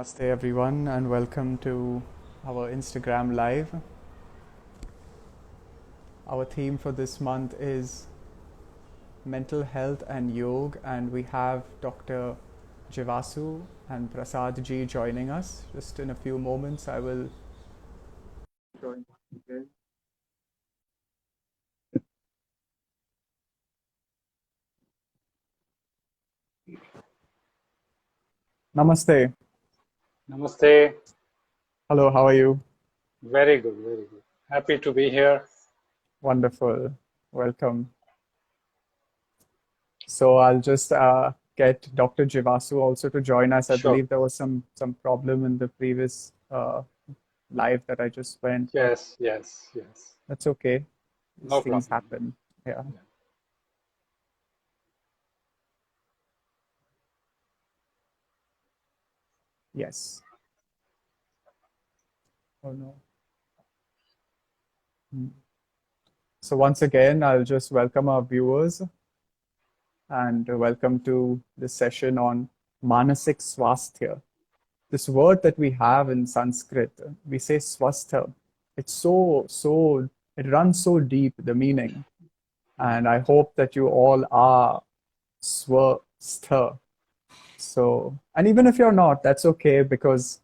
Namaste everyone and welcome to our Instagram live. Our theme for this month is mental health and yoga, and we have Dr. Jivasu and Prasad ji joining us. Just in a few moments I will join. Okay. Namaste. Namaste. Hello, how are you? Very good, very good. Happy to be here. Wonderful. Welcome. So I'll just get Dr. Jivasu also to join us. I Sure. believe there was some problem in the previous live that I just went, but Yes. that's okay. These No things problem. happen. Yeah. Yeah. Yes. Oh no. Hmm. So once again, I'll just welcome our viewers and welcome to this session on Manasik Swasthya. This word that we have in Sanskrit, we say swastha. It's it runs so deep, the meaning. And I hope that you all are swastha. So, and even if you're not, that's okay because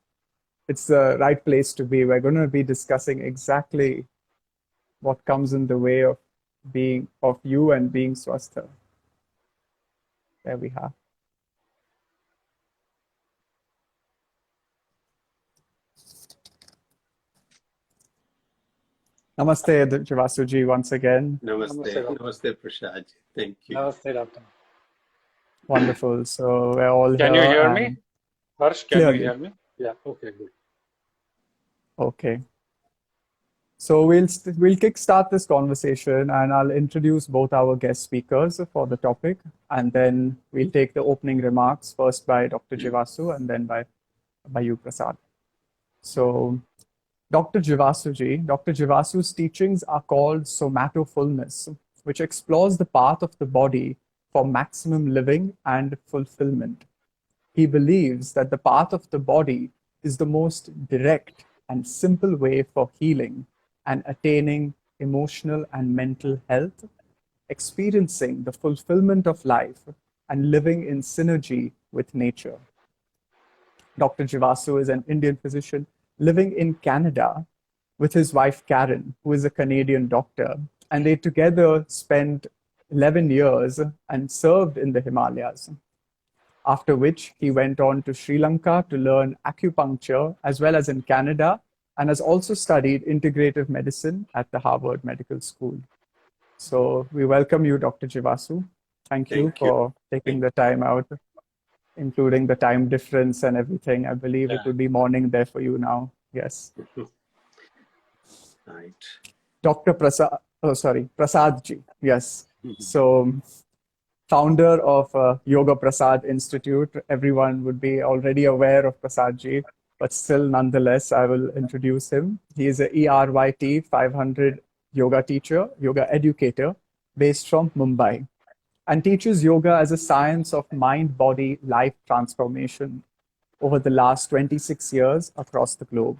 it's the right place to be. We're going to be discussing exactly what comes in the way of you and being swastha. There we have. Namaste, Jivasuji, once again. Namaste, Doctor. Namaste, Prasad. Thank you. Namaste, Doctor. Wonderful. So we're all Can you here hear me? and Harsh, can you clearly. hear me? Yeah, okay, good. Okay. So we'll kickstart this conversation, and I'll introduce both our guest speakers for the topic, and then we'll take the opening remarks first by Dr. Jivasu and then by you, Prasad. So Dr. Jivasu's teachings are called Somatofulness, which explores the path of the body for maximum living and fulfillment. He believes that the path of the body is the most direct and simple way for healing and attaining emotional and mental health, experiencing the fulfillment of life, and living in synergy with nature. Dr. Jivasu is an Indian physician living in Canada with his wife Karen, who is a Canadian doctor, and they together spent 11 years and served in the Himalayas. After which he went on to Sri Lanka to learn acupuncture as well as in Canada, and has also studied integrative medicine at the Harvard Medical School. So we welcome you, Dr. Jivasu. Thank you Thank you. for taking the time out, including the time difference and everything. I believe it Yeah. would be morning there for you now. Yes. Right. Dr. Prasad ji. Yes. So founder of Yoga Prasad Institute. Everyone would be already aware of Prasad ji, but still, nonetheless, I will introduce him. He is a ERYT 500 yoga teacher, yoga educator, based from Mumbai, and teaches yoga as a science of mind-body life transformation over the last 26 years across the globe.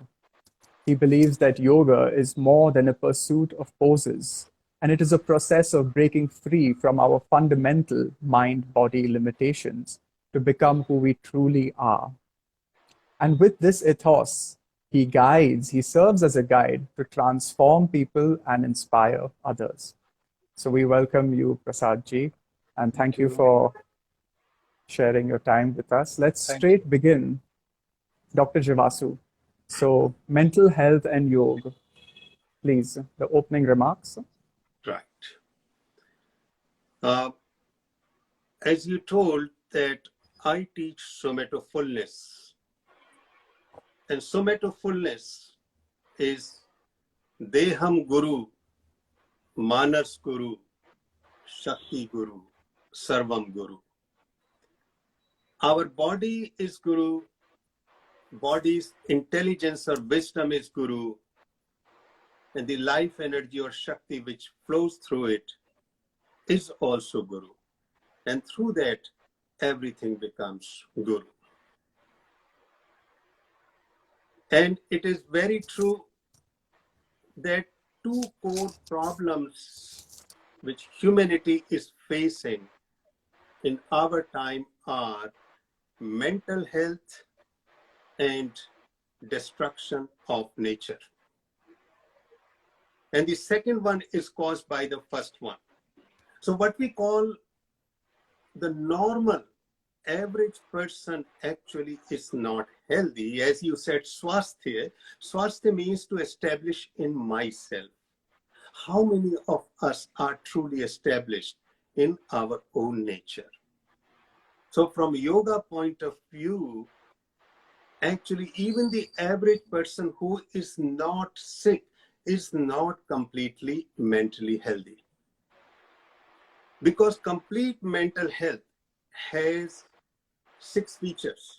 He believes that yoga is more than a pursuit of poses, and it is a process of breaking free from our fundamental mind body limitations to become who we truly are. And with this ethos, he serves as a guide to transform people and inspire others. So we welcome you, Prasad ji, and thank you for sharing your time with us. Let's Thank you. straight begin, Dr. Jivasu. So, mental health and yoga. Please, the opening remarks. Right. As you told that I teach Somatofulness, and Somatofulness is Deham Guru, Manas Guru, Shakti Guru, Sarvam Guru. Our body is Guru, body's intelligence or wisdom is Guru, and the life energy or Shakti which flows through it is also Guru. And through that, everything becomes Guru. And it is very true that two core problems which humanity is facing in our time are mental health and destruction of nature. And the second one is caused by the first one. So what we call the normal average person actually is not healthy. As you said, swasthya. Swasthya means to establish in myself. How many of us are truly established in our own nature? So from yoga point of view, actually even the average person who is not sick is not completely mentally healthy. Because complete mental health has 6 features.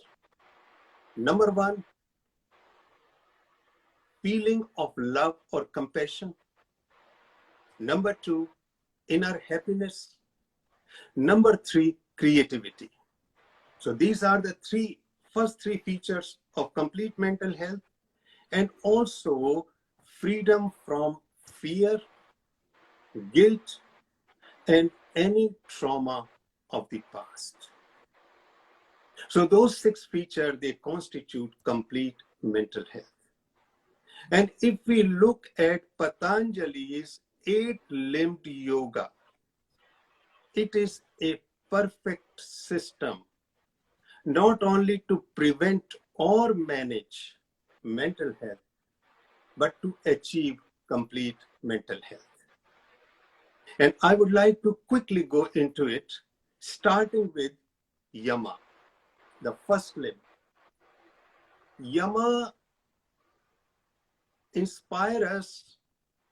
Number 1, feeling of love or compassion. Number 2, inner happiness. Number 3, creativity. So these are the first three features of complete mental health, and also freedom from fear, guilt, and any trauma of the past. So those 6 features, they constitute complete mental health. And if we look at Patanjali's 8-limbed yoga, it is a perfect system, not only to prevent or manage mental health, but to achieve complete mental health. And I would like to quickly go into it, starting with Yama, the first limb. Yama inspires us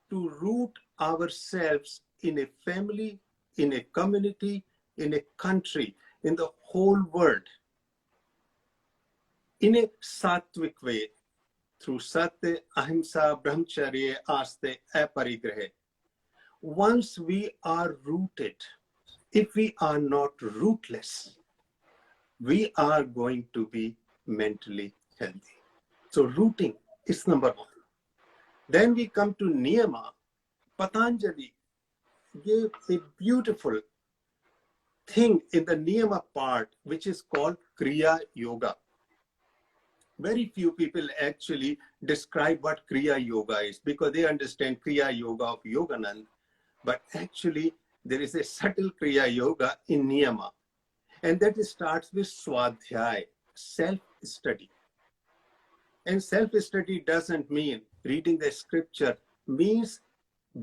to root ourselves in a family, in a community, in a country, in the whole world, in a sattvic way, through satya, ahimsa, brahmacharya, aste, aparigraha. Once we are rooted, if we are not rootless, we are going to be mentally healthy. So rooting is number 1. Then we come to Niyama. Patanjali gave a beautiful thing in the Niyama part, which is called Kriya Yoga. Very few people actually describe what Kriya Yoga is, because they understand Kriya Yoga of Yoganand. But actually, there is a subtle Kriya Yoga in Niyama. And that starts with Swadhyay, self-study. And self-study doesn't mean reading the scripture, means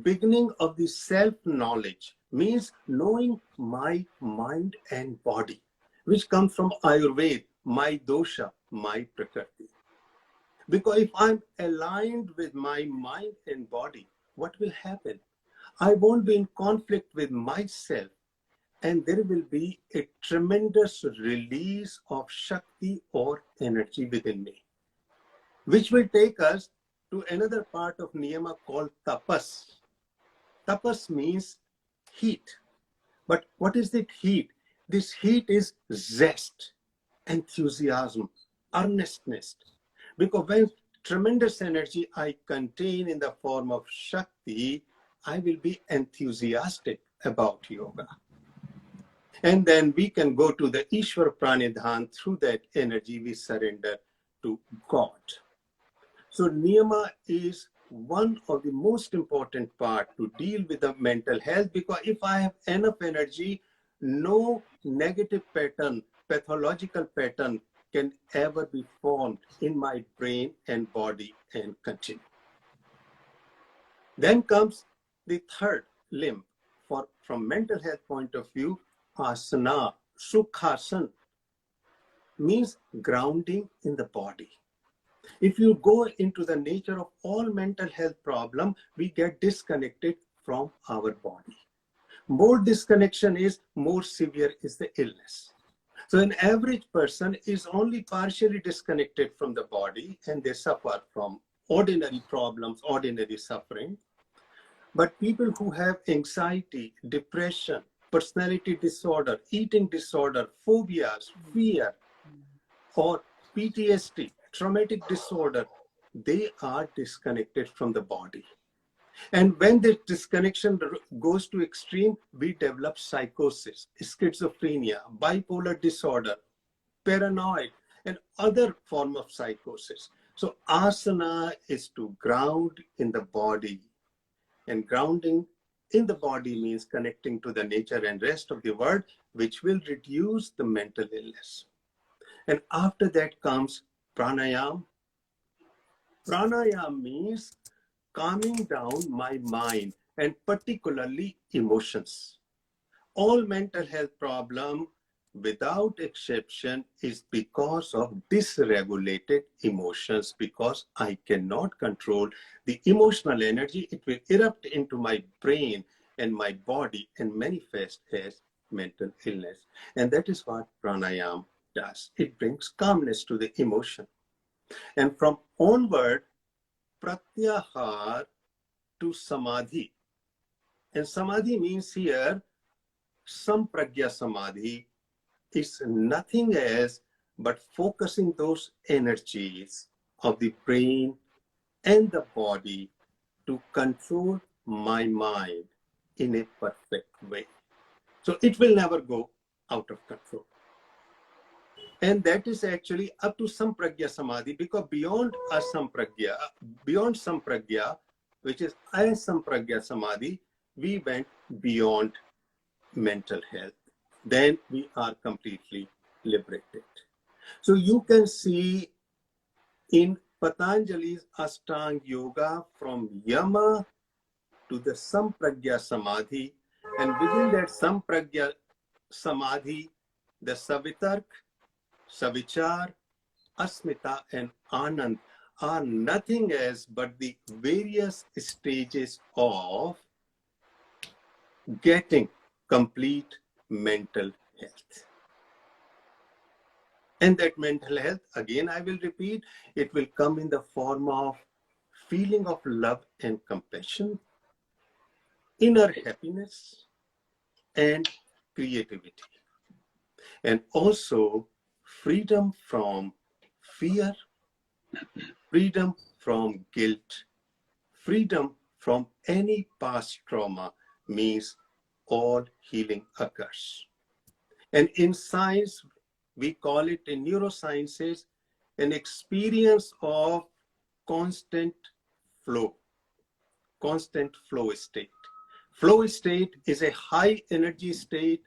beginning of the self-knowledge, means knowing my mind and body, which comes from Ayurveda, my dosha, my prakriti. Because if I'm aligned with my mind and body, what will happen? I won't be in conflict with myself, and there will be a tremendous release of Shakti or energy within me, which will take us to another part of Niyama called Tapas. Tapas means heat. But what is that heat? This heat is zest, enthusiasm, earnestness. Because when tremendous energy I contain in the form of Shakti, I will be enthusiastic about yoga. And then we can go to the Ishwar Pranidhan. Through that energy, we surrender to God. So Niyama is one of the most important part to deal with the mental health, because if I have enough energy, no negative pattern, pathological pattern can ever be formed in my brain and body and continue. Then comes the third limb. From mental health point of view, asana, sukhasana, means grounding in the body. If you go into the nature of all mental health problem, we get disconnected from our body. More disconnection is, more severe is the illness. So an average person is only partially disconnected from the body, and they suffer from ordinary problems, ordinary suffering. But people who have anxiety, depression, personality disorder, eating disorder, phobias, fear, or PTSD, traumatic disorder, they are disconnected from the body. And when this disconnection goes to extreme, we develop psychosis, schizophrenia, bipolar disorder, paranoid, and other form of psychosis. So asana is to ground in the body, and grounding in the body means connecting to the nature and rest of the world, which will reduce the mental illness. And after that comes pranayam. Pranayam means calming down my mind and particularly emotions. All mental health problem without exception is because of dysregulated emotions, because I cannot control the emotional energy. It will erupt into my brain and my body and manifest as mental illness. And that is what pranayam does. It brings calmness to the emotion. And from onward, pratyahar to samadhi. And samadhi means here, sampragya samadhi is nothing else but focusing those energies of the brain and the body to control my mind in a perfect way. So it will never go out of control. And that is actually up to sampragya samadhi, because beyond asampragya, beyond sampragya, which is asampragya samadhi, we went beyond mental health. Then we are completely liberated. So you can see in Patanjali's Ashtanga Yoga from Yama to the Sampragya Samadhi, and within that Sampragya Samadhi, the Savitark, Savichar, Asmita, and Anand are nothing else but the various stages of getting complete mental health. And that mental health, again, I will repeat, it will come in the form of feeling of love and compassion, inner happiness, and creativity. And also freedom from fear, freedom from guilt, freedom from any past trauma, means all healing occurs. And in science, we call it in neurosciences an experience of constant flow state. Flow state is a high energy state,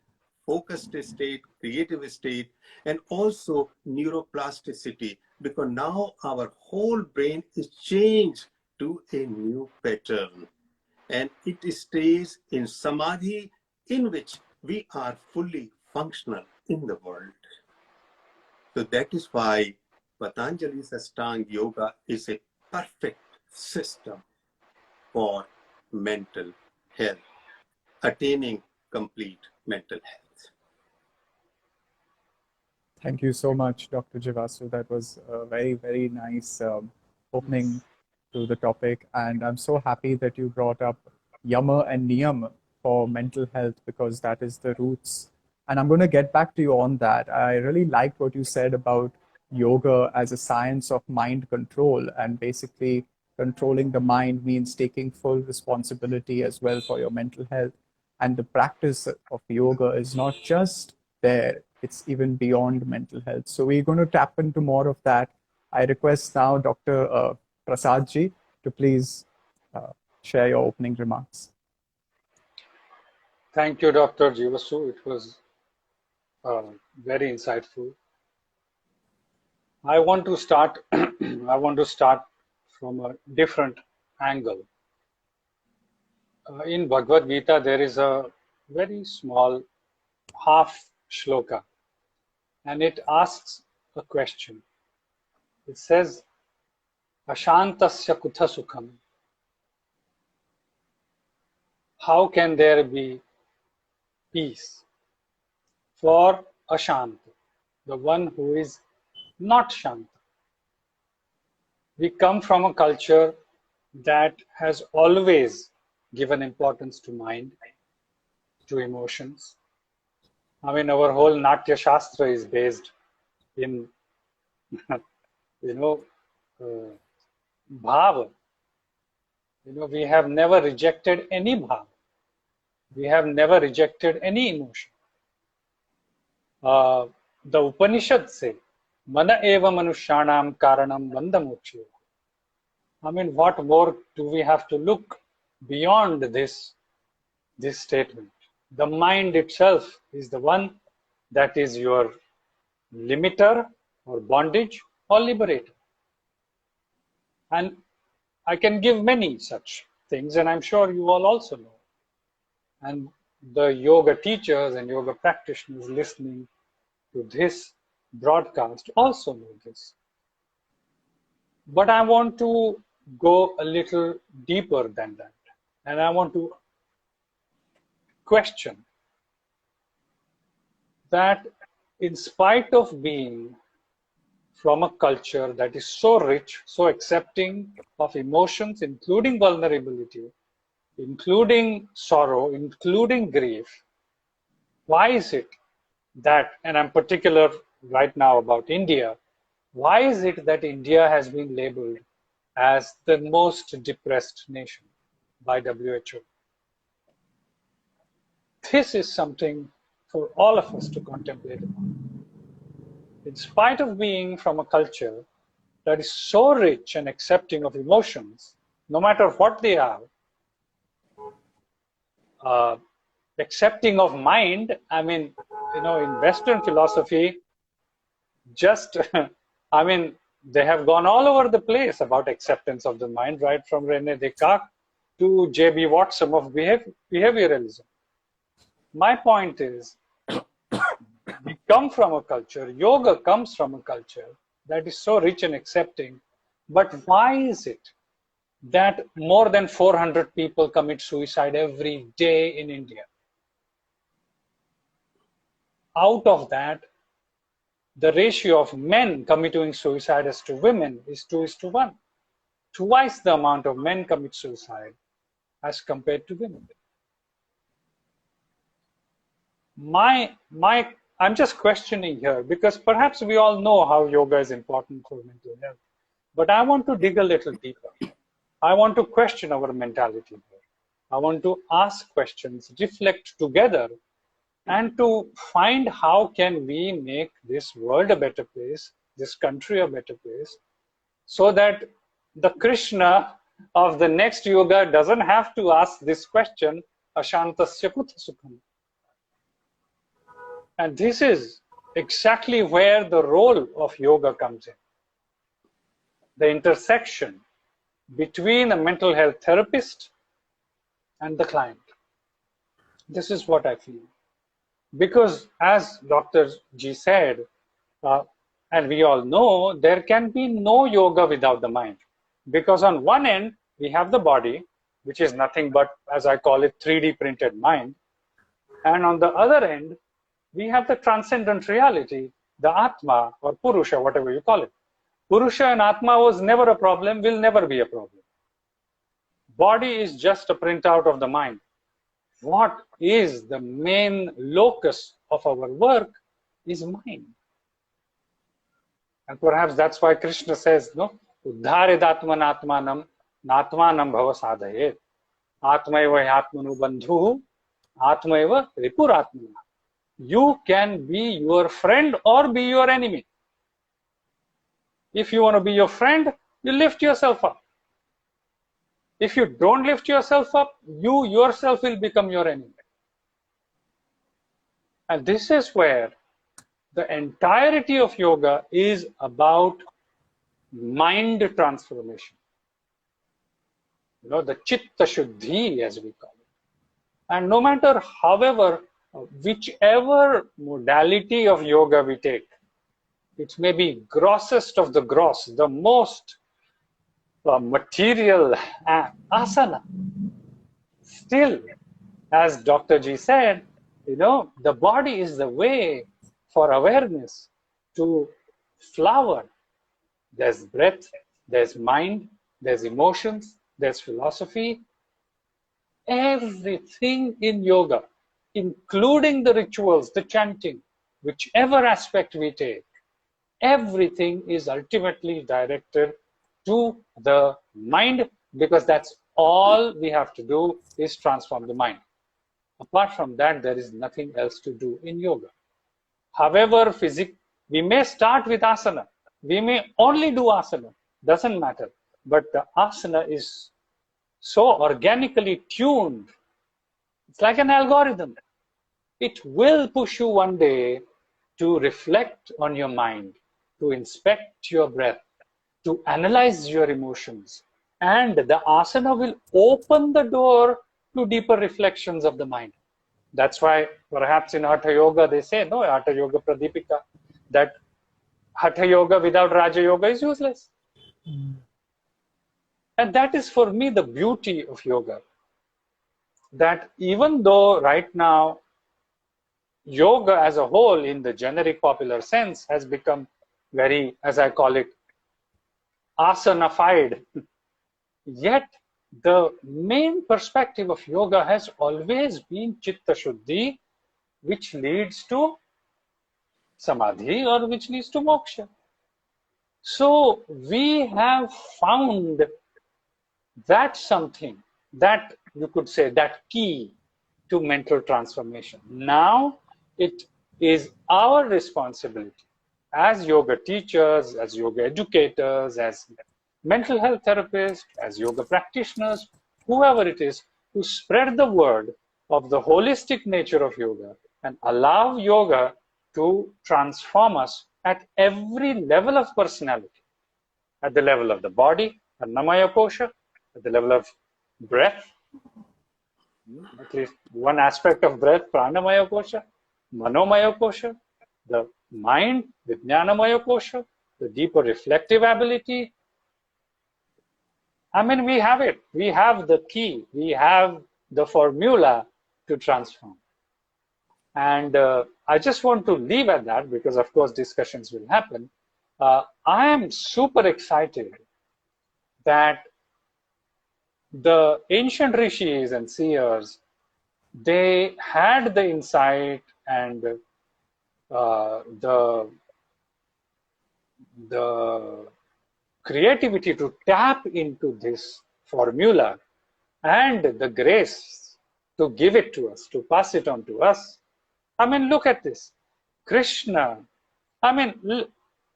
focused state, creative state, and also neuroplasticity, because now our whole brain is changed to a new pattern. And it stays in samadhi, in which we are fully functional in the world. So that is why Patanjali's Ashtanga Yoga is a perfect system for mental health, attaining complete mental health. Thank you so much, Dr. Jivasu. That was a very, very nice opening to the topic. And I'm so happy that you brought up Yama and Niyam for mental health, because that is the roots. And I'm going to get back to you on that. I really liked what you said about yoga as a science of mind control. And basically, controlling the mind means taking full responsibility as well for your mental health. And the practice of yoga is not just there, it's even beyond mental health. So we're going to tap into more of that. I request now Dr. Prasad ji to please share your opening remarks. Thank you, Dr. Jivasu. It was very insightful. I want to start. I want to start from a different angle. In Bhagavad Gita, there is a very small half shloka, and it asks a question. It says, Ashantasya kutha sukham. How can there be peace for Ashanta, the one who is not Shanta? We come from a culture that has always given importance to mind, to emotions. I mean, our whole Natya Shastra is based in, bhava. We have never rejected any bhava. We have never rejected any emotion. The Upanishads say, Mana eva manushyanam karanam bandhamoksha. I mean, what more do we have to look beyond this statement? The mind itself is the one that is your limiter or bondage or liberator. And I can give many such things, and I'm sure you all also know. And the yoga teachers and yoga practitioners listening to this broadcast also know this. But I want to go a little deeper than that. And I want to question that in spite of being from a culture that is so rich, so accepting of emotions, including vulnerability, including sorrow, including grief, why is it that, and I'm particular right now about India, why is it that India has been labeled as the most depressed nation by WHO? This is something for all of us to contemplate upon. In spite of being from a culture that is so rich and accepting of emotions, no matter what they are, accepting of mind, I mean, in Western philosophy, just, I mean, they have gone all over the place about acceptance of the mind, right from René Descartes to J.B. Watson of behavioralism. My point is, we come from a culture, yoga comes from a culture that is so rich and accepting, but why is it that more than 400 people commit suicide every day in India? Out of that, the ratio of men committing suicide as to women is 2:1. Twice the amount of men commit suicide as compared to women. I'm just questioning here because perhaps we all know how yoga is important for mental health, but I want to dig a little deeper. I want to question our mentality here. I want to ask questions, reflect together, and to find how can we make this world a better place, this country a better place, so that the Krishna of the next yoga doesn't have to ask this question, Ashantasya Kutha Sukham. And this is exactly where the role of yoga comes in. The intersection between a mental health therapist and the client. This is what I feel. Because as Dr. G said, and we all know, there can be no yoga without the mind. Because on one end, we have the body, which is nothing but, as I call it, 3D printed mind. And on the other end, we have the transcendent reality, the Atma or Purusha, whatever you call it. Purusha and Atma was never a problem, will never be a problem. Body is just a printout of the mind. What is the main locus of our work is mind. And perhaps that's why Krishna says, no, Uddhared Atman Atmanam, Natmanam Bhava Sadhayet. Atmaiva Atmanu Bandhu, Atmaiva Ripuratmana. You can be your friend or be your enemy. If you want to be your friend, you lift yourself up. If you don't lift yourself up, you yourself will become your enemy. And this is where the entirety of yoga is about mind transformation. The Chitta Shuddhi, as we call it. And no matter whichever modality of yoga we take, it may be grossest of the gross, the most material asana. Still, as Dr. G said, the body is the way for awareness to flower. There's breath, there's mind, there's emotions, there's philosophy. Everything in yoga, including the rituals, the chanting, whichever aspect we take, everything is ultimately directed to the mind, because that's all we have to do is transform the mind. Apart from that, there is nothing else to do in yoga. However, we may start with asana. We may only do asana. Doesn't matter. But the asana is so organically tuned. It's like an algorithm. It will push you one day to reflect on your mind, to inspect your breath, to analyze your emotions. And the asana will open the door to deeper reflections of the mind. That's why perhaps in Hatha Yoga they say, no, Hatha Yoga Pradipika, that Hatha Yoga without Raja Yoga is useless. And that is for me the beauty of yoga. That even though right now yoga as a whole in the generic popular sense has become very, as I call it, asanafied, yet the main perspective of yoga has always been Chitta Shuddhi, which leads to samadhi or which leads to moksha. So we have found that something, that you could say, that key to mental transformation. Now it is our responsibility as yoga teachers, as yoga educators, as mental health therapists, as yoga practitioners, whoever it is, to spread the word of the holistic nature of yoga and allow yoga to transform us at every level of personality, at the level of the body, Annamaya Kosha, at the level of breath, at least one aspect of breath, Pranamaya Kosha, Manomaya Kosha, the mind, Vijnanamaya Kosha, the deeper reflective ability. I mean, we have it. We have the key. We have the formula to transform. And I just want to leave at that because, of course, discussions will happen. I am super excited that the ancient rishis and seers, they had the insight and the creativity to tap into this formula and the grace to give it to us, to pass it on to us. I mean, look at this. Krishna, I mean,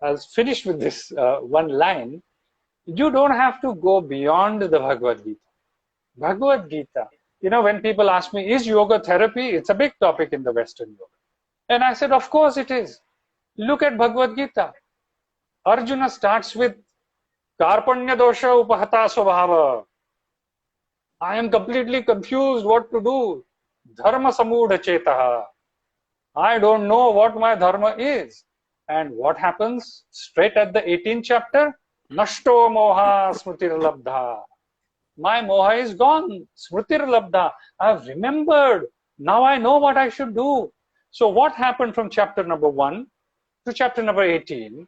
I'll finish with this one line. You don't have to go beyond the Bhagavad Gita. Bhagavad Gita, you know, when people ask me, is yoga therapy? It's a big topic in the Western yoga. And I said, of course it is. Look at Bhagavad Gita. Arjuna starts with Karpanya dosha upahata svabhava. I am completely confused what to do. Dharma samudha chetaha. I don't know what my dharma is. And what happens straight at the 18th chapter? Nashto moha smritir labdha. My moha is gone. Smritir labdha. I've remembered. Now I know what I should do. So what happened from chapter number 1 to chapter number 18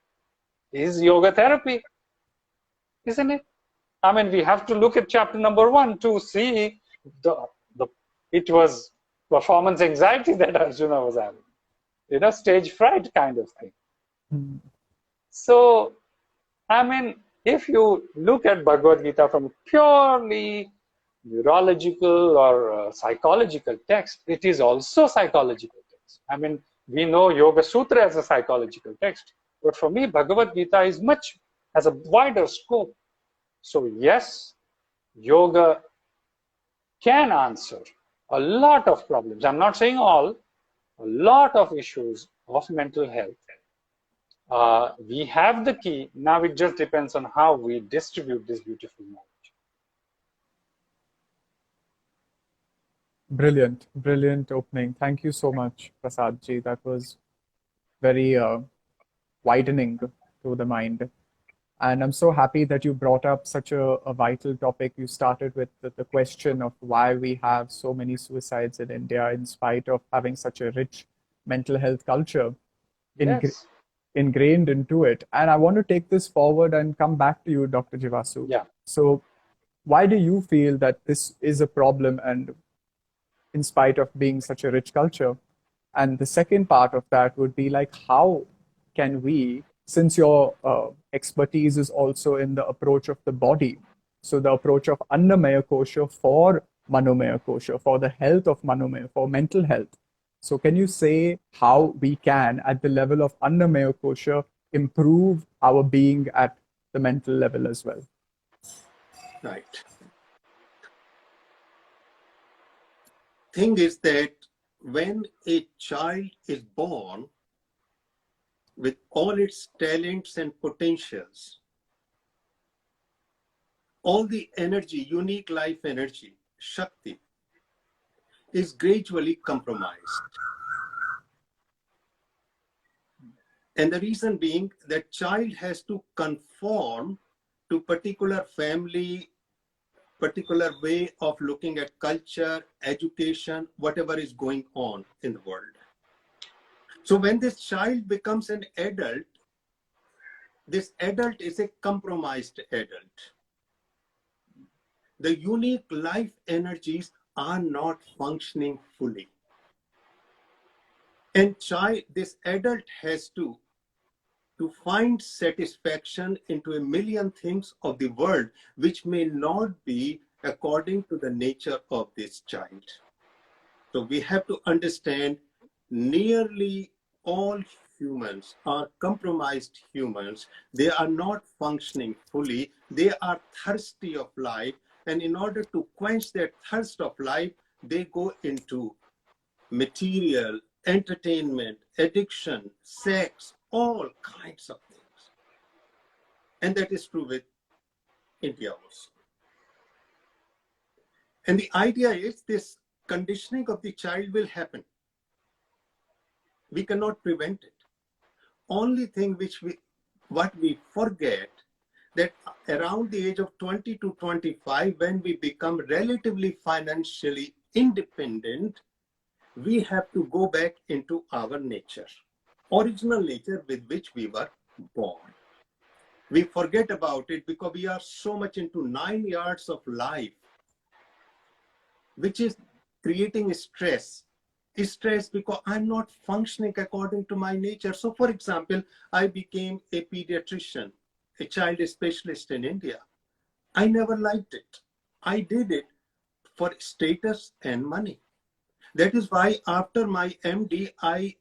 is yoga therapy, isn't it? I mean, we have to look at chapter number 1 to see it was performance anxiety that Arjuna was having. You know, stage fright kind of thing. So, I mean, if you look at Bhagavad Gita from a purely neurological or psychological text, it is also psychological text. I mean, we know Yoga Sutra as a psychological text, but for me, Bhagavad Gita is has a wider scope. So yes, yoga can answer a lot of problems. I'm not saying all, a lot of issues of mental health. We have the key. Now it just depends on how we distribute this beautiful knowledge. Brilliant, brilliant opening. Thank you so much, Prasad ji. That was very widening to the mind. And I'm so happy that you brought up such a vital topic. You started with the question of why we have so many suicides in India in spite of having such a rich mental health culture Yes. ingrained into it. And I want to take this forward and come back to you, Dr. Jivasu. Yeah. So why do you feel that this is a problem and in spite of being such a rich culture? And the second part of that would be like, how can we since your expertise is also in the approach of the body, so the approach of Annamaya Kosha for Manomaya Kosha, for the health of Manomaya, for mental health. So can you say how we can, at the level of Annamaya Kosha, improve our being at the mental level as well? Right. Thing is that when a child is born with all its talents and potentials, all the energy, unique life energy, Shakti, is gradually compromised. And the reason being that child has to conform to particular family, particular way of looking at culture, education, whatever is going on in the world. So when this child becomes an adult, this adult is a compromised adult. The unique life energies are not functioning fully. And this adult has to find satisfaction into a million things of the world, which may not be according to the nature of this child. So we have to understand nearly all humans are compromised humans. They are not functioning fully. They are thirsty of life. And in order to quench that thirst of life, they go into material, entertainment, addiction, sex, all kinds of things. And that is true with India also. And the idea is this conditioning of the child will happen. We cannot prevent it. Only thing what we forget, that around the age of 20 to 25, when we become relatively financially independent, we have to go back into our nature, original nature with which we were born. We forget about it because we are so much into 9 yards of life, which is creating stress. Stress because I'm not functioning according to my nature. So for example, I became a pediatrician, a child specialist in India. I never liked it. I did it for status and money. That is why after my MD, I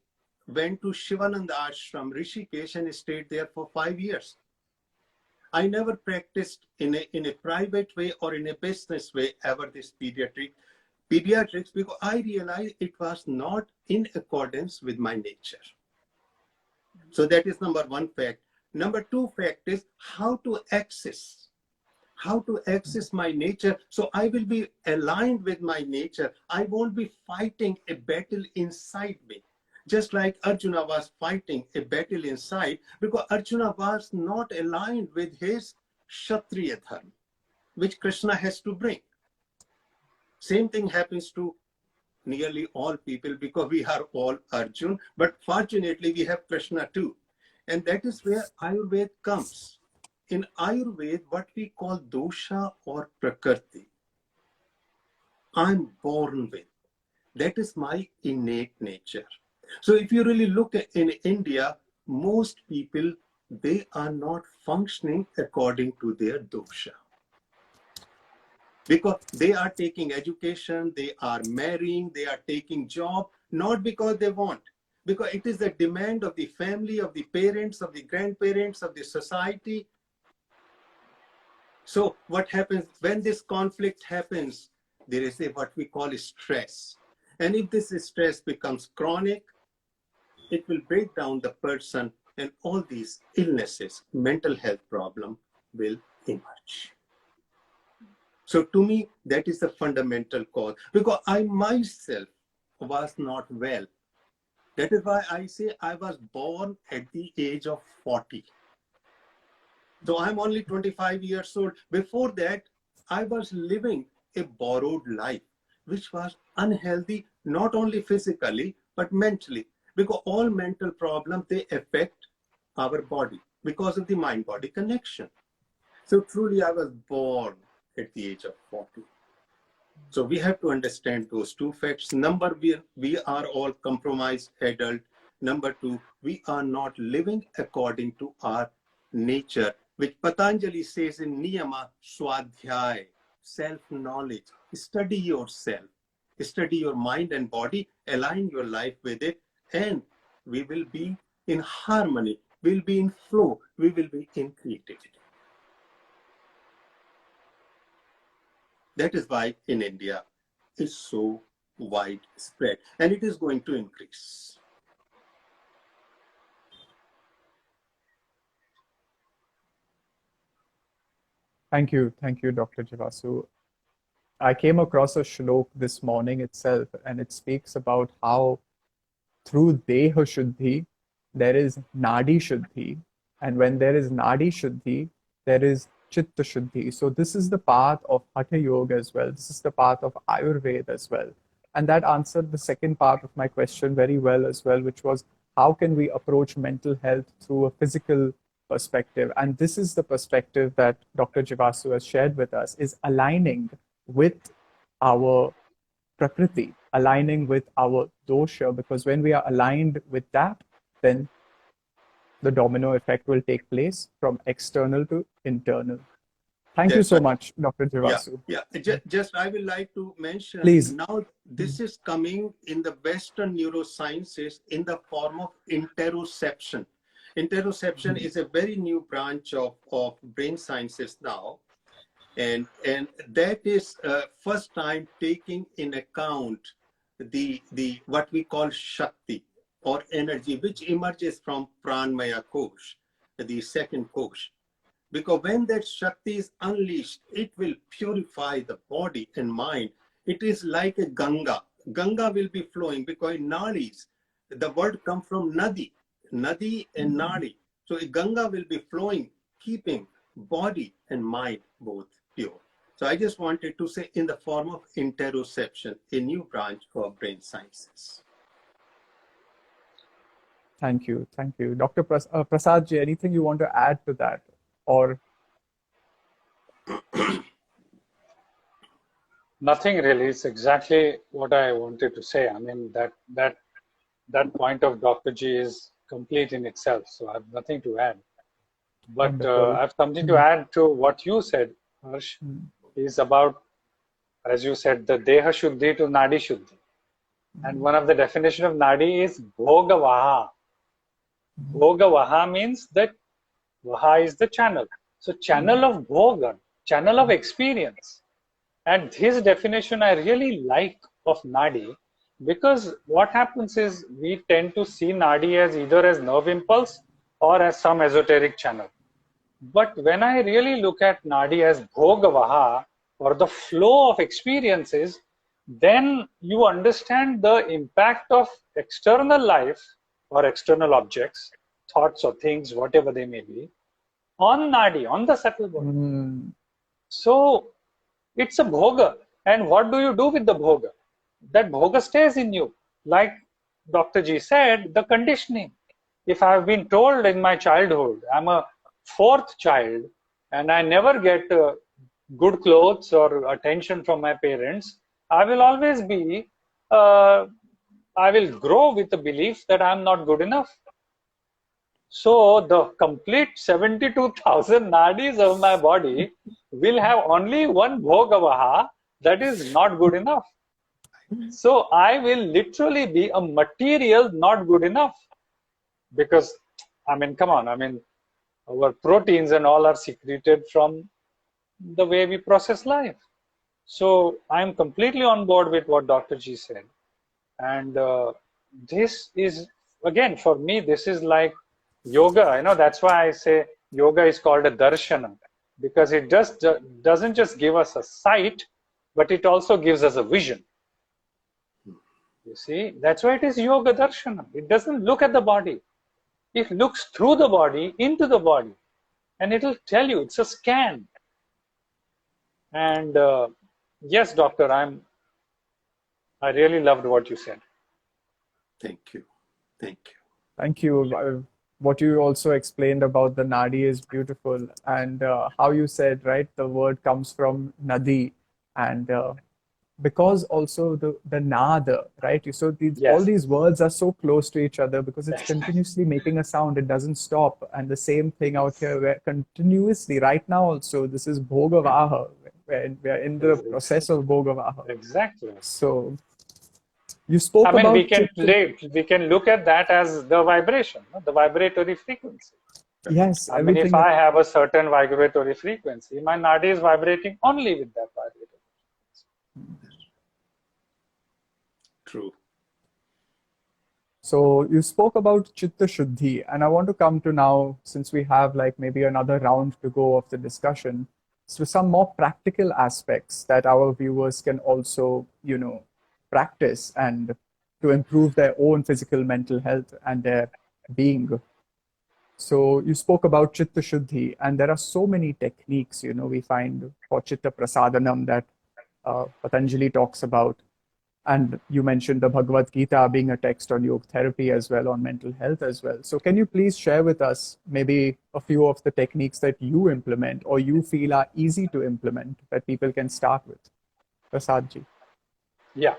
went to Shivananda Ashram, Rishikesh, and stayed there for 5 years. I never practiced in a private way or in a business way ever this pediatrics because I realized it was not in accordance with my nature. So that is number one fact. Number two fact is how to access my nature. So I will be aligned with my nature. I won't be fighting a battle inside me. Just like Arjuna was fighting a battle inside because Arjuna was not aligned with his Kshatriya dharma, which Krishna has to bring. Same thing happens to nearly all people because we are all Arjun, but fortunately we have Krishna too. And that is where Ayurveda comes. In Ayurveda, what we call dosha or prakriti, I'm born with. That is my innate nature. So if you really look at in India, most people, they are not functioning according to their dosha. Because they are taking education, they are marrying, they are taking job, not because they want, because it is the demand of the family, of the parents, of the grandparents, of the society. So what happens when this conflict happens, there is what we call stress. And if this stress becomes chronic, it will break down the person and all these illnesses, mental health problem will emerge. So to me, that is the fundamental cause because I myself was not well. That is why I say I was born at the age of 40. So I'm only 25 years old. Before that, I was living a borrowed life, which was unhealthy, not only physically, but mentally. Because all mental problems, they affect our body because of the mind-body connection. So truly, I was born at the age of 40. So we have to understand those two facts. Number, we are all compromised adult. Number two, we are not living according to our nature, which Patanjali says in Niyama Swadhyay, self-knowledge. Study yourself, study your mind and body, align your life with it, and we will be in harmony, we'll be in flow, we will be in creativity. That is why in India is so widespread, and it is going to increase. Thank you, Dr. Jivasu. I came across a shlok this morning itself, and it speaks about how through Deha Shuddhi, there is Nadi Shuddhi. And when there is Nadi Shuddhi, there is Chitta Shuddhi. So this is the path of Hatha Yoga as well. This is the path of Ayurveda as well. And that answered the second part of my question very well as well, which was how can we approach mental health through a physical perspective? And this is the perspective that Dr. Jivasu has shared with us, is aligning with our prakriti, aligning with our dosha, because when we are aligned with that, then the domino effect will take place from external to internal. Thank you so much, Dr. Jivasu. Just I would like to mention, please. Now this is coming in the Western neurosciences in the form of interoception. Interoception is a very new branch of brain sciences now. And that is first time taking in account the what we call Shakti or energy, which emerges from Pranamaya Kosha, the second Kosha. Because when that Shakti is unleashed, it will purify the body and mind. It is like a Ganga. Ganga will be flowing because in Nadis, the word comes from Nadi and Nadi. So a Ganga will be flowing, keeping body and mind both pure. So I just wanted to say in the form of interoception, a new branch of brain sciences. Thank you. Dr. Prasad ji, anything you want to add to that? Or nothing really. It's exactly what I wanted to say. I mean, that point of Dr. G is complete in itself. So I have nothing to add. But I have something to add to what you said, Harsh, is about, as you said, the Deha Shuddhi to Nadi Shuddhi. And one of the definition of Nadi is Bhoga Vaha. Bhoga Vaha means that Vaha is the channel. So channel of Bhoga, channel of experience. And this definition I really like of Nadi, because what happens is we tend to see Nadi as either as nerve impulse or as some esoteric channel. But when I really look at Nadi as Bhoga Vaha, or the flow of experiences, then you understand the impact of external life or external objects, thoughts or things, whatever they may be, on Nadi, on the subtle body. So it's a bhoga. And what do you do with the bhoga? That bhoga stays in you. Like Dr. G said, the conditioning. If I've been told in my childhood, I'm a fourth child, and I never get good clothes or attention from my parents, I will always be, I will grow with the belief that I'm not good enough. So the complete 72,000 nadis of my body will have only one bhogavaha, that is not good enough. So I will literally be a material not good enough. Because, I mean, come on, I mean, our proteins and all are secreted from the way we process life. So I'm completely on board with what Dr. G said. And this is, again, for me, this is like yoga. That's why I say yoga is called a darshana, because it just doesn't just give us a sight, but it also gives us a vision. You see, that's why it is yoga darshana. It doesn't look at the body. It looks through the body, into the body, and it'll tell you, it's a scan. And yes, doctor, I really loved what you said. Thank you. Thank you. What you also explained about the nadi is beautiful, and how you said, right, the word comes from nadi, and because also the nada, right? So all Yes. these words are so close to each other because it's continuously making a sound. It doesn't stop. And the same thing out here, where continuously, right now also, this is bhogavaha, where we're in the process of bhogavaha. Exactly. So you spoke I mean, about chitta. we can look at that as the vibration, no? The vibratory frequency. Yes, I mean, if everything. I have a certain vibratory frequency, my nadi is vibrating only with that vibratory. True. So you spoke about Chitta Shuddhi, and I want to come to now, since we have like maybe another round to go of the discussion, so some more practical aspects that our viewers can also, practice and to improve their own physical, mental health and their being. So you spoke about Chitta Shuddhi, and there are so many techniques, we find for Chitta Prasadanam that Patanjali talks about. And you mentioned the Bhagavad Gita being a text on yoga therapy as well, on mental health as well. So can you please share with us maybe a few of the techniques that you implement or you feel are easy to implement that people can start with? Prasadji. Yeah.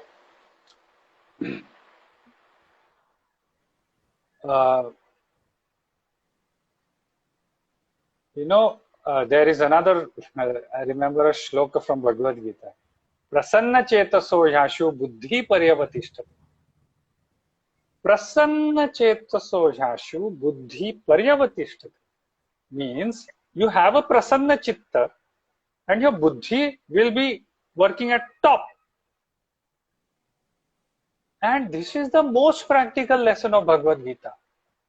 Uh, there is another, I remember a shloka from Bhagavad Gita. Prasanna chetaso yashu buddhi paryavatishtha. Prasanna chetaso yashu buddhi paryavatishtha. Means you have a prasanna chitta and your buddhi will be working at top. And this is the most practical lesson of Bhagavad Gita.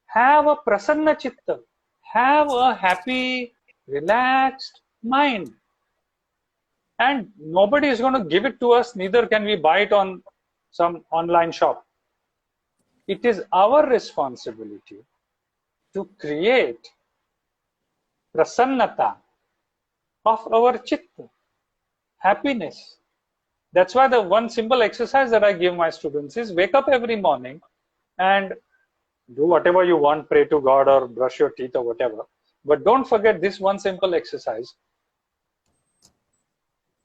Have a prasanna chitta. Have a happy, relaxed mind. And nobody is going to give it to us, neither can we buy it on some online shop. It is our responsibility to create prasannata of our chitta, happiness. That's why the one simple exercise that I give my students is wake up every morning and do whatever you want, pray to God or brush your teeth or whatever. But don't forget this one simple exercise.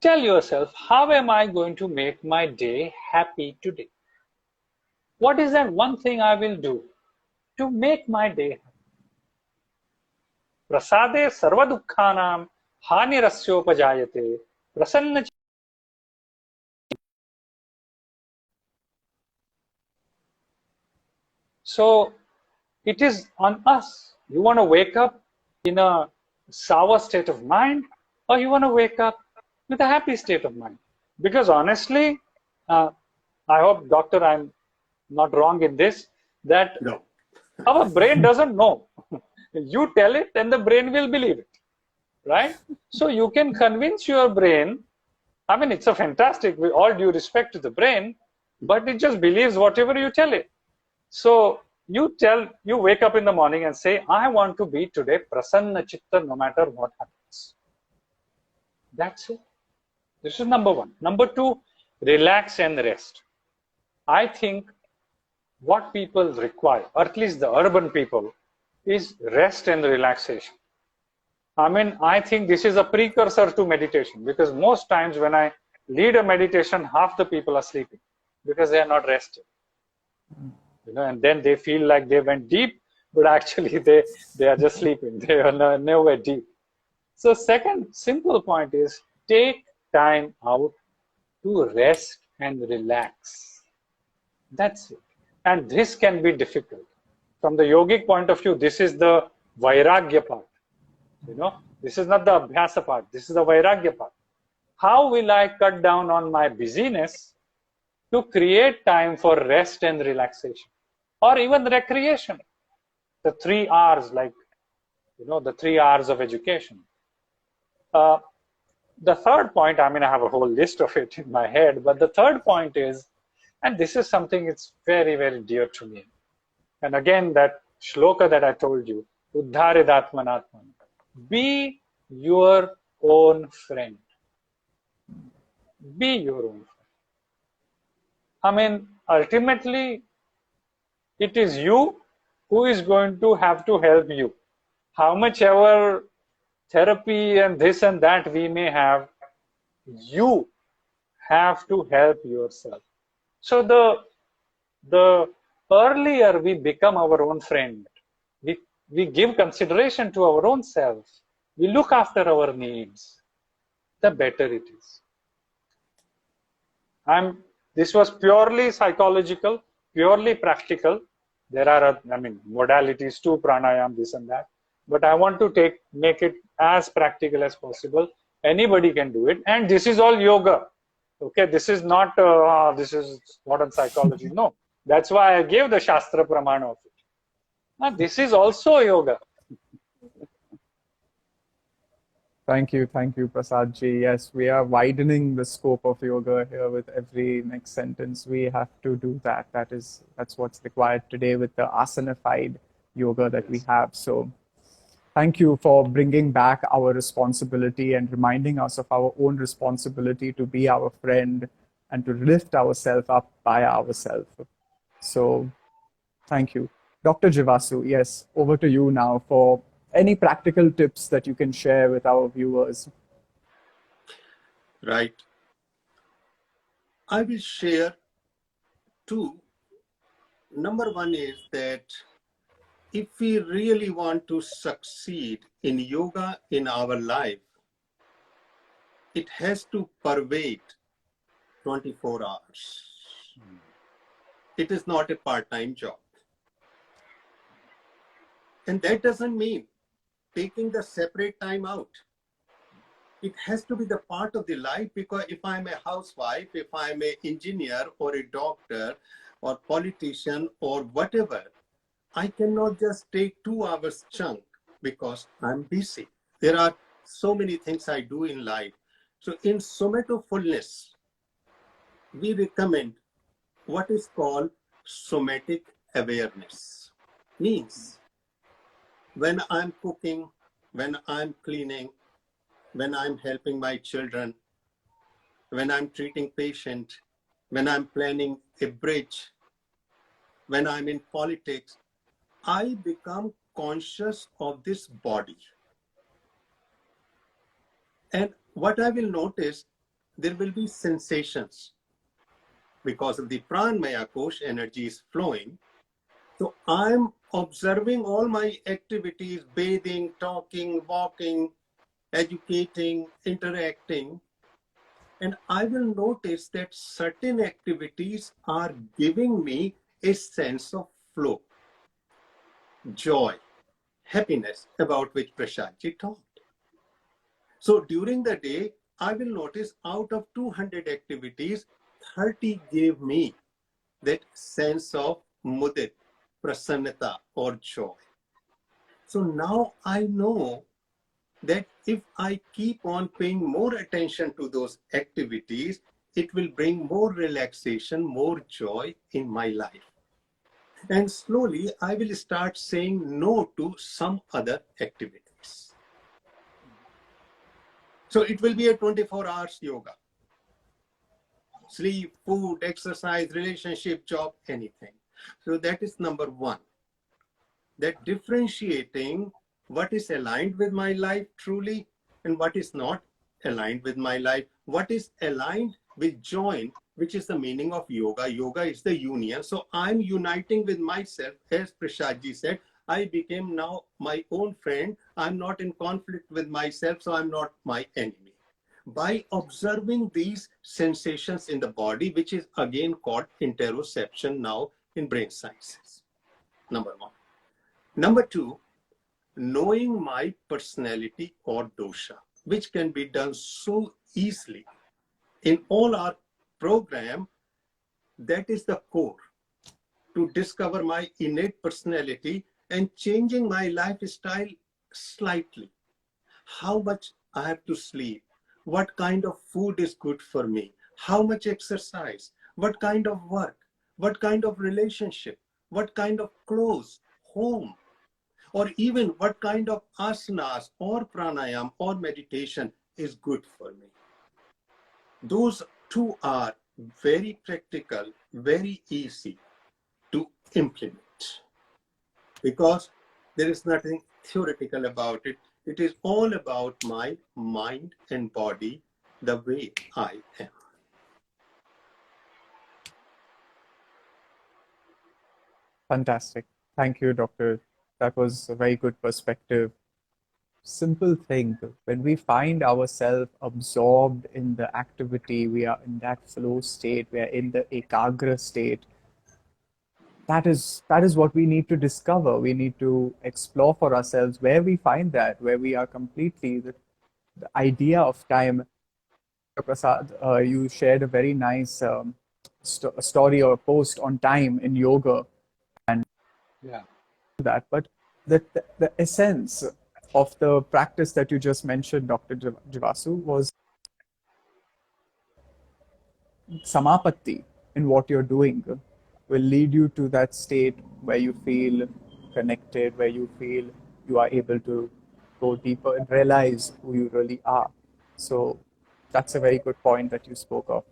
Tell yourself, how am I going to make my day happy today? What is that one thing I will do to make my day happy? Prasade sarva dukkhanam hanirasyopajayate prasanna. So it is on us. You want to wake up in a sour state of mind, or you want to wake up with a happy state of mind? Because honestly, I hope, doctor, I'm not wrong in this, that No. our brain doesn't know. You tell it and the brain will believe it, right? So you can convince your brain. I mean, it's a fantastic, with all due respect to the brain, but it just believes whatever you tell it. So you wake up in the morning and say, I want to be today prasanna chitta no matter what happens. That's it. This is number one. Number two, relax and rest. I think what people require, or at least the urban people, is rest and relaxation. I mean, I think this is a precursor to meditation, because most times when I lead a meditation, half the people are sleeping because they are not rested. And then they feel like they went deep, but actually they are just sleeping. They are nowhere deep. So second simple point is take time out to rest and relax. That's it. And this can be difficult. From the yogic point of view, this is the vairagya part. This is not the abhyasa part. This is the vairagya part. How will I cut down on my busyness to create time for rest and relaxation, or even recreation? The 3 R's, like, the 3 R's of education. The third point, I mean, I have a whole list of it in my head, but the third point is, and this is something it's very, very dear to me. And again, that shloka that I told you, Uddharidatmanatman. Be your own friend. Be your own friend. I mean, ultimately, it is you who is going to have to help you. How much ever therapy and this and that we may have, you have to help yourself. So the earlier we become our own friend, we, we give consideration to our own self, we look after our needs, the better it is. This was purely psychological, purely practical. There are, modalities to pranayam, this and that. But I want to make it as practical as possible. Anybody can do it. And this is all yoga. Okay, this is not, this is modern psychology. No, that's why I gave the Shastra Pramana of it. Now, this is also yoga. Thank you, Prasad ji. Yes, we are widening the scope of yoga here with every next sentence. We have to do that. That's what's required today with the asanified yoga that we have. So thank you for bringing back our responsibility and reminding us of our own responsibility to be our friend and to lift ourselves up by ourselves. So thank you. Dr. Jivasu, yes, over to you now for any practical tips that you can share with our viewers. Right. I will share two. Number one is that if we really want to succeed in yoga in our life, it has to pervade 24 hours. It is not a part-time job. And that doesn't mean taking the separate time out. It has to be the part of the life, because if I'm a housewife, if I'm an engineer or a doctor or politician or whatever, I cannot just take 2 hours chunk because I'm busy. There are so many things I do in life. So in Somatofulness, we recommend what is called somatic awareness. Means when I'm cooking, when I'm cleaning, when I'm helping my children, when I'm treating patient, when I'm planning a bridge, when I'm in politics, I become conscious of this body. And what I will notice, there will be sensations because of the Pranamaya Kosha, energy is flowing. So I'm observing all my activities, bathing, talking, walking, educating, interacting. And I will notice that certain activities are giving me a sense of flow, joy, happiness, about which Prasad ji talked. So during the day, I will notice out of 200 activities, 30 gave me that sense of mudit, prasannata, or joy. So now I know that if I keep on paying more attention to those activities, it will bring more relaxation, more joy in my life. And slowly I will start saying no to some other activities. So it will be a 24 hours yoga. Sleep, food, exercise, relationship, job, anything. So that is number one. That differentiating what is aligned with my life truly and what is not aligned with my life. What is aligned with join, which is the meaning of yoga. Yoga is the union. So I'm uniting with myself. As Prasad ji said, I became now my own friend. I'm not in conflict with myself, so I'm not my enemy. By observing these sensations in the body, which is again called interoception now in brain sciences. Number one. Number two, knowing my personality or dosha, which can be done so easily. In all our program, that is the core, to discover my innate personality and changing my lifestyle slightly. How much I have to sleep, what kind of food is good for me, how much exercise, what kind of work, what kind of relationship, what kind of clothes, home, or even what kind of asanas or pranayam or meditation is good for me. Those two are very practical, very easy to implement because there is nothing theoretical about it. It is all about my mind and body, the way I am. Fantastic. Thank you, Doctor. That was a very good perspective. Simple thing. When we find ourselves absorbed in the activity, we are in that flow state, we are in the ekagra state. That is what we need to discover. We need to explore for ourselves where we find that, where we are completely the idea of time. Prasad, you shared a very nice story or post on time in yoga and Yeah. that. But the essence of the practice that you just mentioned, Dr. Jivasu, was samapatti in what you're doing will lead you to that state where you feel connected, where you feel you are able to go deeper and realize who you really are. So that's a very good point that you spoke of.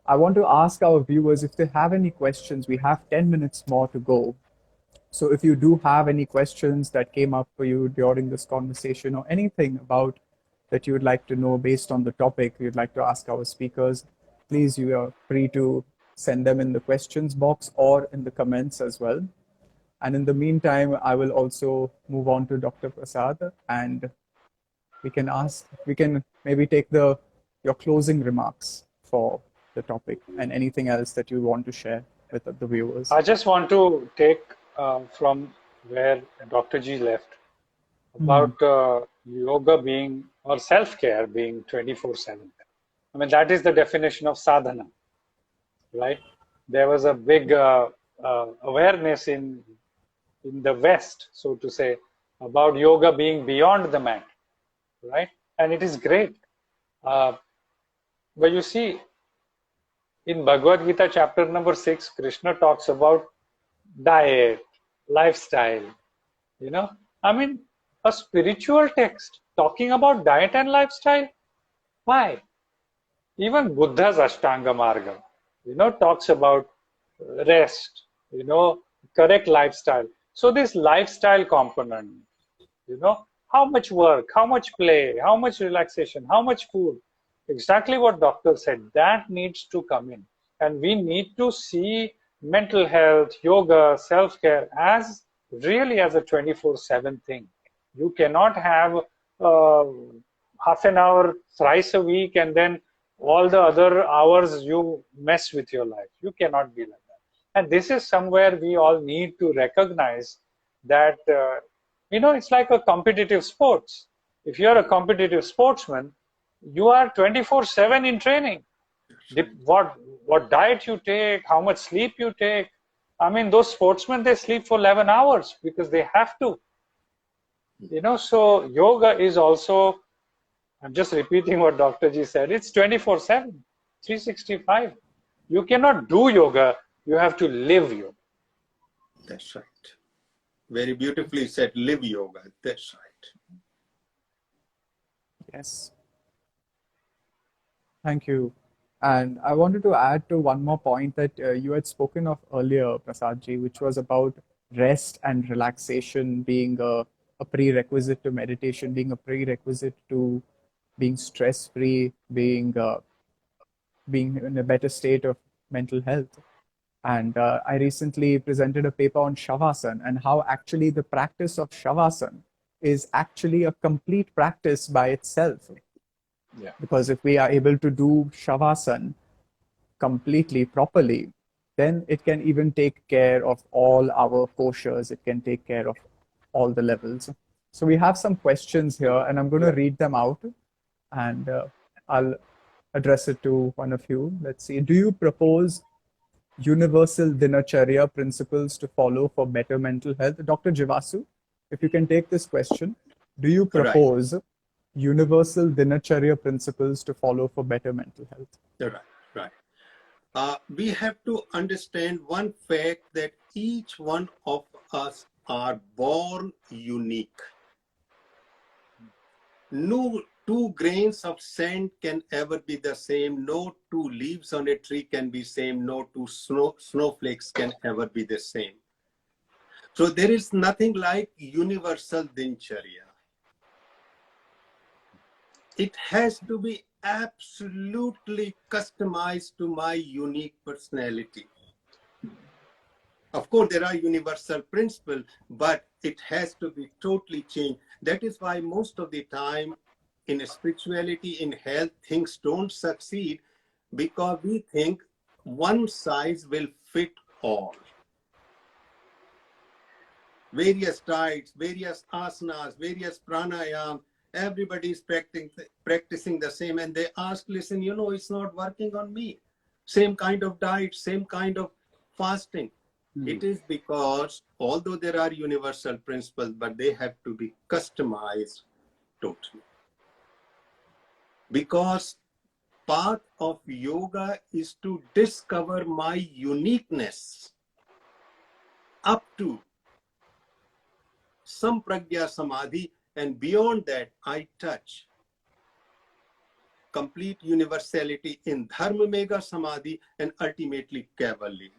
I want to ask our viewers if they have any questions. We have 10 minutes more to go. So if you do have any questions that came up for you during this conversation or anything about that you would like to know based on the topic you'd like to ask our speakers, please you are free to send them in the questions box or in the comments as well. And in the meantime, I will also move on to Dr. Prasad and we can maybe take your closing remarks for the topic and anything else that you want to share with the viewers. I just want to take from where Dr. G left about yoga being or self-care being 24/7. I mean, that is the definition of sadhana, right? There was a big awareness in the West, so to say, about yoga being beyond the mat, right? And it is great. But you see, in Bhagavad Gita, chapter number 6, Krishna talks about diet, lifestyle, you know. I mean, a spiritual text talking about diet and lifestyle. Why? Even Buddha's Ashtanga Marga, talks about rest, correct lifestyle. So this lifestyle component, how much work, how much play, how much relaxation, how much food, exactly what doctor said, that needs to come in. And we need to see mental health, yoga, self-care as really as a 24/7 thing. You cannot have half an hour thrice a week and then all the other hours you mess with your life. You cannot be like that. And this is somewhere we all need to recognize that, it's like a competitive sports. If you're a competitive sportsman, you are 24/7 in training. What diet you take, how much sleep you take. I mean, those sportsmen, they sleep for 11 hours because they have to. So yoga is also, I'm just repeating what Dr. G said, it's 24/7, 365. You cannot do yoga, you have to live yoga. That's right. Very beautifully said, live yoga. That's right. Yes. Thank you. And I wanted to add to one more point that you had spoken of earlier, Prasad ji, which was about rest and relaxation being a prerequisite to meditation, being a prerequisite to being stress-free, being in a better state of mental health. And I recently presented a paper on Shavasana and how actually the practice of Shavasana is actually a complete practice by itself. Yeah. Because if we are able to do Shavasana completely, properly, then it can even take care of all our koshas. It can take care of all the levels. So we have some questions here, and I'm going to read them out, and I'll address it to one of you. Let's see. Do you propose universal dinacharya principles to follow for better mental health? Dr. Jivasu, if you can take this question. Do you propose universal dinacharya principles to follow for better mental health? Right. We have to understand one fact that each one of us are born unique. No two grains of sand can ever be the same. No two leaves on a tree can be same. No two snowflakes can ever be the same. So there is nothing like universal dincharya. It has to be absolutely customized to my unique personality. Of course, there are universal principles, but it has to be totally changed. That is why most of the time in spirituality, in health, things don't succeed because we think one size will fit all. Various diets, various asanas, various pranayam, everybody is practicing the same, and they ask, listen, it's not working on me. Same kind of diet, same kind of fasting. It is because although there are universal principles, but they have to be customized totally. Because path of yoga is to discover my uniqueness up to Sampragya Samadhi, and beyond that I touch complete universality in Dharma Mega Samadhi and ultimately Kaivalya.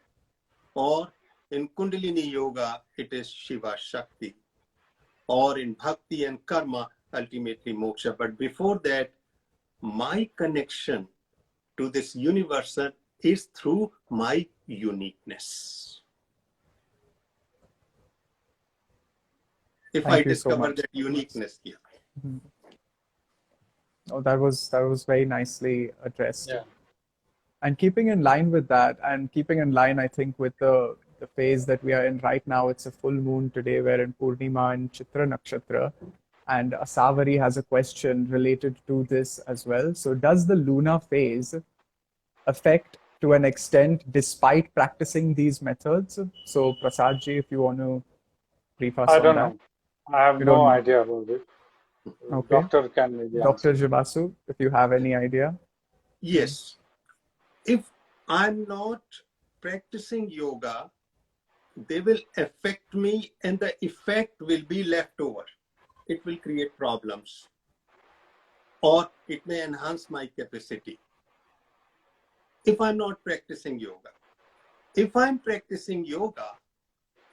Or in Kundalini Yoga, it is Shiva Shakti. Or in Bhakti and Karma, ultimately Moksha. But before that, my connection to this universal is through my uniqueness. If Thank I you so discover much. that uniqueness here. Oh, that was very nicely addressed. Yeah. And keeping in line with that, and keeping in line, I think, with the phase that we are in right now, it's a full moon today. We're in Purnima and Chitra Nakshatra. And Asavari has a question related to this as well. So, does the lunar phase affect to an extent despite practicing these methods? So, Prasadji, if you want to brief us I on don't that. know. I have You no don't know. idea about it. Okay. Doctor can maybe Dr. answer. Jivasu, if you have any idea. Yes. If I'm not practicing yoga, they will affect me and the effect will be left over. It will create problems or it may enhance my capacity. If I'm not practicing yoga, if I'm practicing yoga,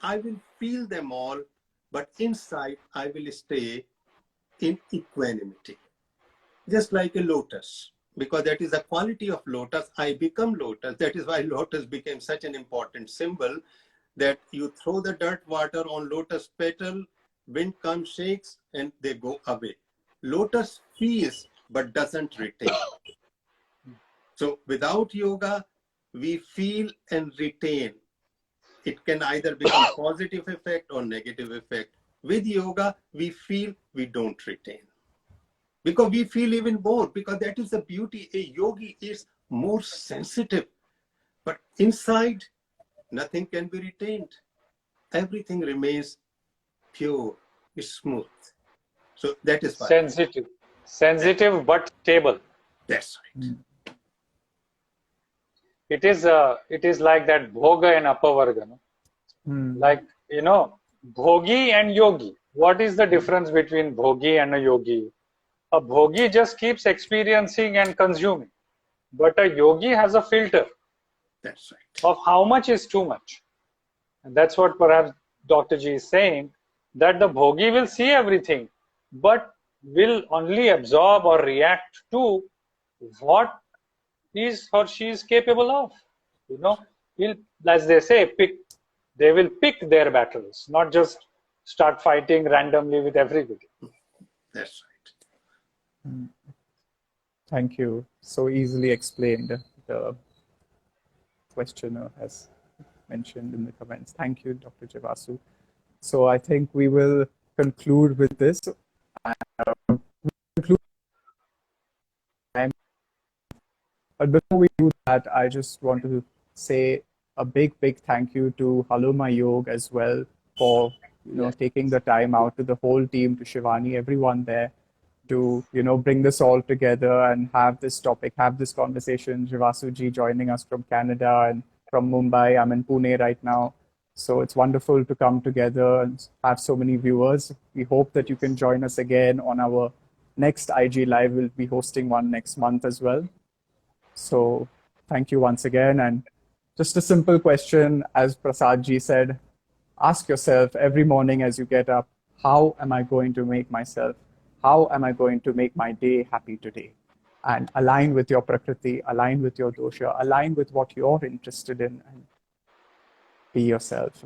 I will feel them all, but inside I will stay in equanimity, just like a lotus. Because that is the quality of lotus. I become lotus. That is why lotus became such an important symbol, that you throw the dirt water on lotus petal, wind comes, shakes, and they go away. Lotus feels but doesn't retain. So without yoga, we feel and retain. It can either become positive effect or negative effect. With yoga, we feel, we don't retain. Because we feel even more, because that is the beauty. A yogi is more sensitive. But inside, nothing can be retained. Everything remains pure, smooth. So that is why. Sensitive but stable. That's right. It is like that bhoga and apavarga. No? Like, bhogi and yogi. What is the difference between bhogi and a yogi? A bhogi just keeps experiencing and consuming, but a yogi has a filter That's right. of how much is too much. And that's what perhaps Dr. G is saying, that the bhogi will see everything, but will only absorb or react to what is or she is capable of. Will, as they say, they will pick their battles, not just start fighting randomly with everybody. That's right. Thank you. So easily explained. The questioner has mentioned in the comments. Thank you, Dr. Jivasu. So I think we will conclude with this. But before we do that, I just want to say a big thank you to Haloma Yog as well for taking the time out, to the whole team, to Shivani, everyone there, to bring this all together and have this topic, have this conversation. Jivasuji joining us from Canada and from Mumbai. I'm in Pune right now. So it's wonderful to come together and have so many viewers. We hope that you can join us again on our next IG Live. We'll be hosting one next month as well. So thank you once again. And just a simple question, as Prasad ji said, ask yourself every morning as you get up, how am I going to make my day happy today? And align with your prakriti, align with your dosha, align with what you're interested in. And be yourself.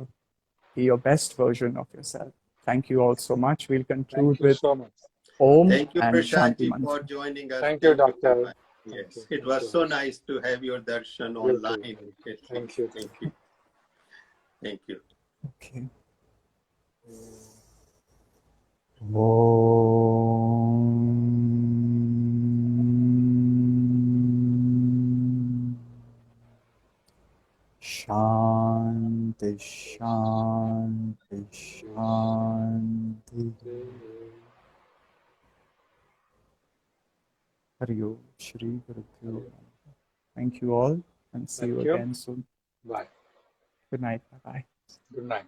Be your best version of yourself. Thank you all so much. We'll conclude Thank you with so much. Om Thank you, and Prasad Shanti ji, for Mantra. joining us. Thank you, Thank you. Doctor. Yes, Thank it was you. so nice to have your darshan You too. online. Thank you. Thank you. Thank you. Okay. Om. Shanti, Shanti, Shanti. Hari Om, Shri Guru Pyo Namaha. Thank you all and see you Thank you. again soon. Bye. Good night. Bye-bye. Good night.